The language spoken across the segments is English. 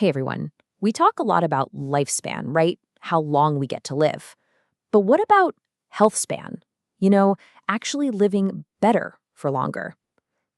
Hey everyone. We talk a lot about lifespan, right? How long we get to live. But what about health span? You know, actually living better for longer.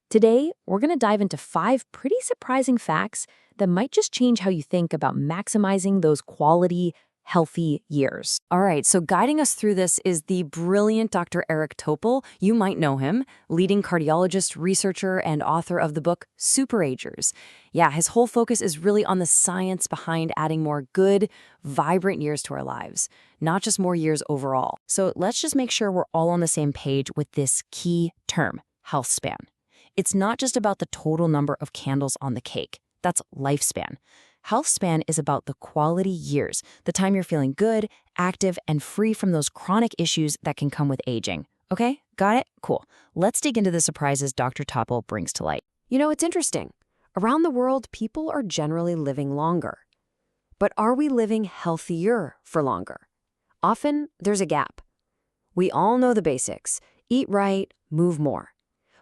Today, we're going to dive into 5 pretty surprising facts that might just change how you think about maximizing those quality, healthy years. All right, so guiding us through this is the brilliant Dr. Eric Topol. You might know him, leading cardiologist, researcher, and author of the book Superagers. Yeah, his whole focus is really on the science behind adding more good, vibrant years to our lives, not just more years overall. So let's just make sure we're all on the same page with this key term, health span. It's not just about the total number of candles on the cake. That's lifespan. Health span is about the quality years, the time you're feeling good, active, and free from those chronic issues that can come with aging. Okay, got it? Cool. Let's dig into the surprises Dr. Topol brings to light. You know, it's interesting. Around the world, people are generally living longer. But are we living healthier for longer? Often, there's a gap. We all know the basics. Eat right, move more.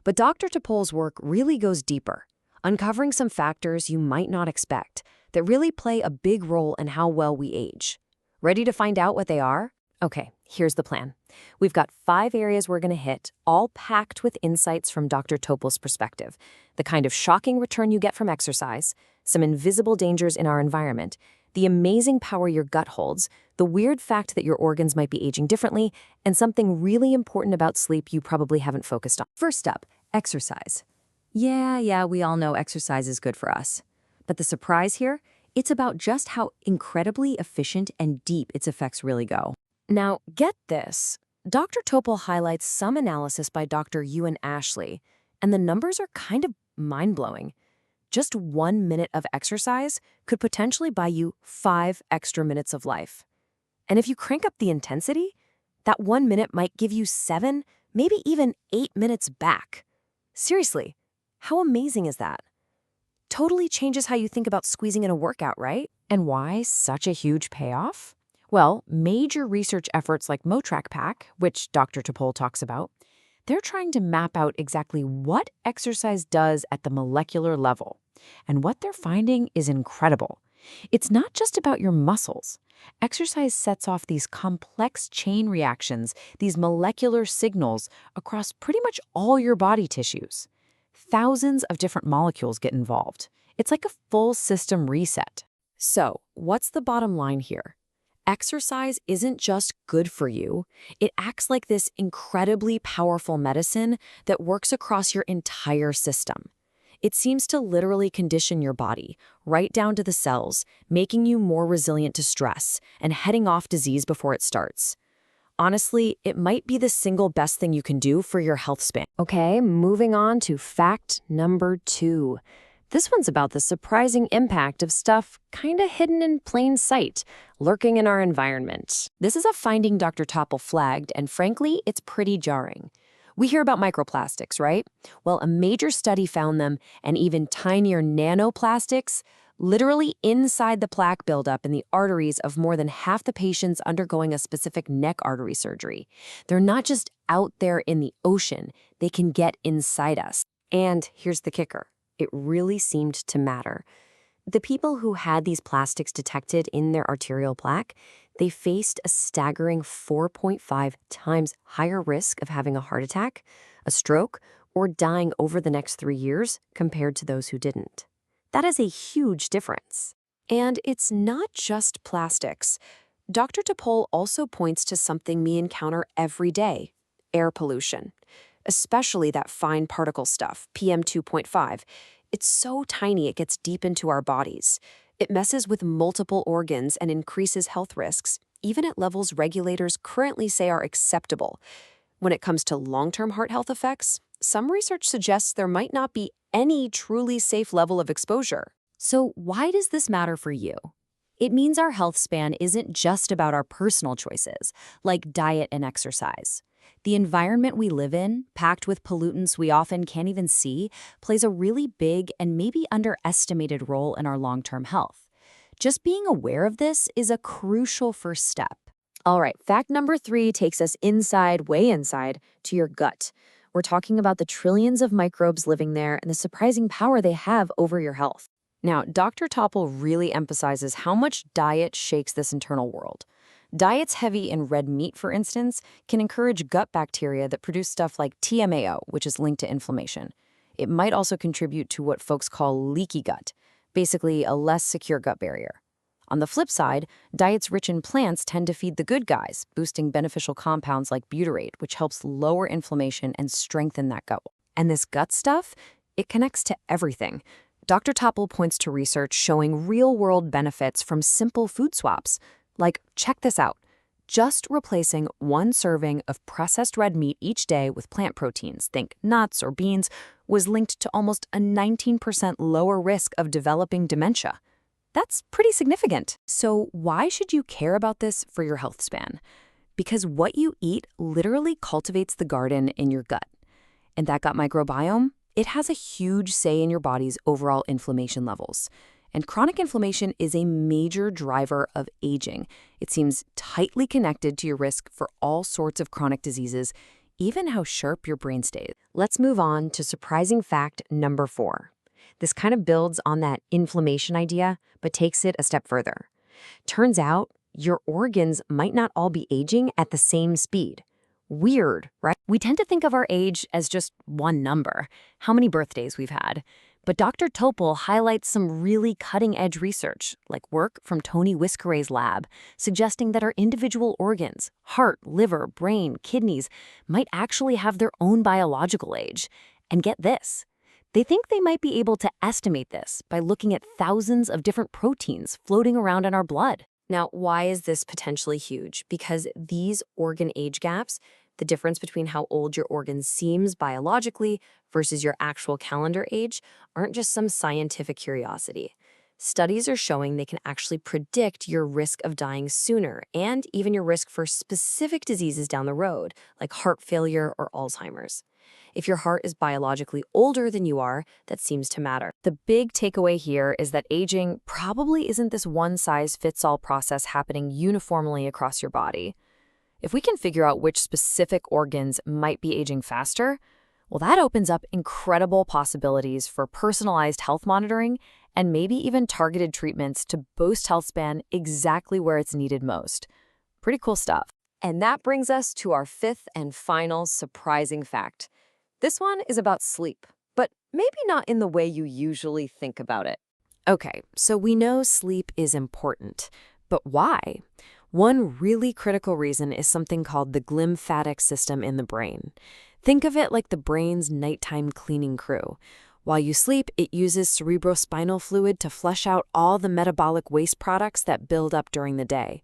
But Dr. Topol's work really goes deeper, uncovering some factors you might not expect that really play a big role in how well we age. Ready to find out what they are? Okay, here's the plan. We've got 5 areas we're going to hit, all packed with insights from Dr. Topol's perspective. The kind of shocking return you get from exercise, some invisible dangers in our environment, the amazing power your gut holds, the weird fact that your organs might be aging differently, and something really important about sleep you probably haven't focused on. First up, exercise. Yeah, we all know exercise is good for us. But the surprise here, it's about just how incredibly efficient and deep its effects really go. Now, get this. Dr. Topol highlights some analysis by Dr. Ewan Ashley, and the numbers are kind of mind-blowing. Just 1 minute of exercise could potentially buy you 5 extra minutes of life. And if you crank up the intensity, that 1 minute might give you 7, maybe even 8 minutes back. Seriously, how amazing is that? Totally changes how you think about squeezing in a workout, right? And why such a huge payoff? Well, major research efforts like MoTrack Pack, which Dr. Topol talks about, they're trying to map out exactly what exercise does at the molecular level. And what they're finding is incredible. It's not just about your muscles. Exercise sets off these complex chain reactions, these molecular signals across pretty much all your body tissues. Thousands of different molecules get involved. It's like a full system reset. So, what's the bottom line here? Exercise isn't just good for you. It acts like this incredibly powerful medicine that works across your entire system. It seems to literally condition your body, right down to the cells, making you more resilient to stress and heading off disease before it starts. Honestly, it might be the single best thing you can do for your health span. Okay, moving on to fact number 2. This one's about the surprising impact of stuff kinda hidden in plain sight, lurking in our environment. This is a finding Dr. Topol flagged, and frankly, it's pretty jarring. We hear about microplastics, right? Well, a major study found them, and even tinier nanoplastics, literally inside the plaque buildup in the arteries of more than half the patients undergoing a specific neck artery surgery. They're not just out there in the ocean, they can get inside us. And here's the kicker. It really seemed to matter. The people who had these plastics detected in their arterial plaque, they faced a staggering 4.5 times higher risk of having a heart attack, a stroke, or dying over the next 3 years compared to those who didn't. That is a huge difference. And it's not just plastics. Dr. Topol also points to something we encounter every day, air pollution, especially that fine particle stuff, PM2.5. It's so tiny it gets deep into our bodies. It messes with multiple organs and increases health risks, even at levels regulators currently say are acceptable. When it comes to long-term heart health effects, some research suggests there might not be any truly safe level of exposure. So why does this matter for you? It means our health span isn't just about our personal choices, like diet and exercise. The environment we live in, packed with pollutants we often can't even see, plays a really big and maybe underestimated role in our long-term health. Just being aware of this is a crucial first step. All right, fact number 3 takes us inside, way inside, to your gut. We're talking about the trillions of microbes living there and the surprising power they have over your health. Now, Dr. Topple really emphasizes how much diet shakes this internal world. Diets heavy in red meat, for instance, can encourage gut bacteria that produce stuff like TMAO, which is linked to inflammation. It might also contribute to what folks call leaky gut, basically a less secure gut barrier. On the flip side, diets rich in plants tend to feed the good guys, boosting beneficial compounds like butyrate, which helps lower inflammation and strengthen that gut. And this gut stuff, it connects to everything. Dr. Topple points to research showing real-world benefits from simple food swaps. Like, check this out. Just replacing one serving of processed red meat each day with plant proteins, think nuts or beans, was linked to almost a 19% lower risk of developing dementia. That's pretty significant. So why should you care about this for your health span? Because what you eat literally cultivates the garden in your gut. And that gut microbiome, it has a huge say in your body's overall inflammation levels. And chronic inflammation is a major driver of aging. It seems tightly connected to your risk for all sorts of chronic diseases, even how sharp your brain stays. Let's move on to surprising fact number 4. This kind of builds on that inflammation idea, but takes it a step further. Turns out, your organs might not all be aging at the same speed. Weird, right? We tend to think of our age as just one number, how many birthdays we've had. But Dr. Topol highlights some really cutting-edge research, like work from Tony Whiskeray's lab, suggesting that our individual organs, heart, liver, brain, kidneys, might actually have their own biological age. And get this, they think they might be able to estimate this by looking at thousands of different proteins floating around in our blood. Now, why is this potentially huge? Because these organ age gaps, the difference between how old your organ seems biologically versus your actual calendar age, aren't just some scientific curiosity. Studies are showing they can actually predict your risk of dying sooner and even your risk for specific diseases down the road, like heart failure or Alzheimer's. If your heart is biologically older than you are, that seems to matter. The big takeaway here is that aging probably isn't this one-size-fits-all process happening uniformly across your body. If we can figure out which specific organs might be aging faster, well, that opens up incredible possibilities for personalized health monitoring and maybe even targeted treatments to boost health span exactly where it's needed most. Pretty cool stuff. And that brings us to our 5th and final surprising fact. This one is about sleep, but maybe not in the way you usually think about it. Okay, so we know sleep is important, but why? One really critical reason is something called the glymphatic system in the brain. Think of it like the brain's nighttime cleaning crew. While you sleep, it uses cerebrospinal fluid to flush out all the metabolic waste products that build up during the day.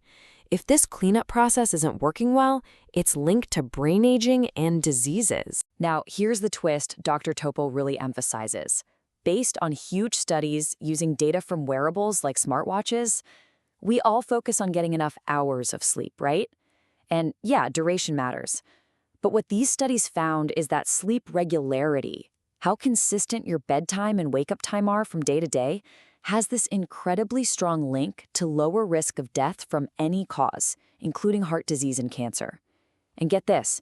If this cleanup process isn't working well, it's linked to brain aging and diseases. Now, here's the twist Dr. Topo really emphasizes. Based on huge studies using data from wearables like smartwatches, we all focus on getting enough hours of sleep, right? And yeah, duration matters. But what these studies found is that sleep regularity, how consistent your bedtime and wake-up time are from day to day, has this incredibly strong link to lower risk of death from any cause, including heart disease and cancer. And get this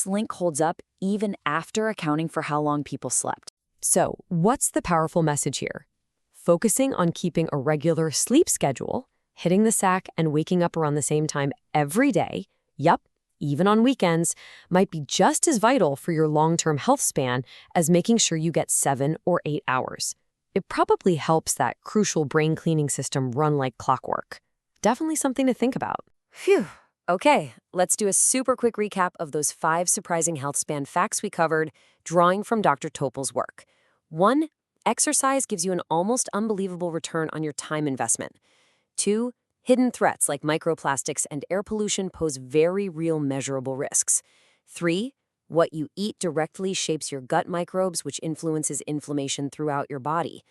link holds up even after accounting for how long people slept. So, what's the powerful message here? Focusing on keeping a regular sleep schedule, hitting the sack and waking up around the same time every day, yup, even on weekends, might be just as vital for your long-term health span as making sure you get 7 or 8 hours. It probably helps that crucial brain cleaning system run like clockwork. Definitely something to think about. Phew. Okay, let's do a super quick recap of those 5 surprising health span facts we covered, drawing from Dr. Topol's work. 1. Exercise gives you an almost unbelievable return on your time investment. 2. Hidden threats like microplastics and air pollution pose very real measurable risks. 3. What you eat directly shapes your gut microbes, which influences inflammation throughout your body.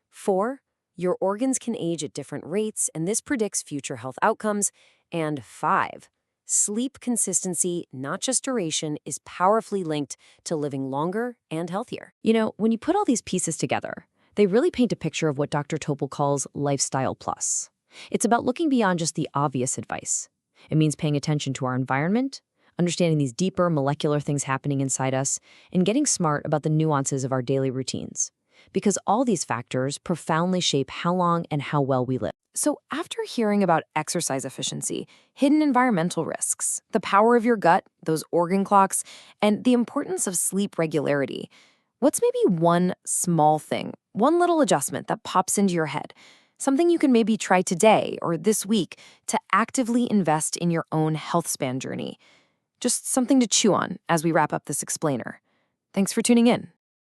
4. Your organs can age at different rates, and this predicts future health outcomes. And 5. Sleep consistency, not just duration, is powerfully linked to living longer and healthier. You know, when you put all these pieces together, they really paint a picture of what Dr. Topol calls lifestyle plus. It's about looking beyond just the obvious advice. It means paying attention to our environment, understanding these deeper molecular things happening inside us, and getting smart about the nuances of our daily routines. because all these factors profoundly shape how long and how well we live. So, after hearing about exercise efficiency, hidden environmental risks, the power of your gut, those organ clocks, and the importance of sleep regularity, what's maybe one small thing, one little adjustment that pops into your head? Something you can maybe try today or this week to actively invest in your own health span journey. Just something to chew on as we wrap up this explainer. Thanks for tuning in.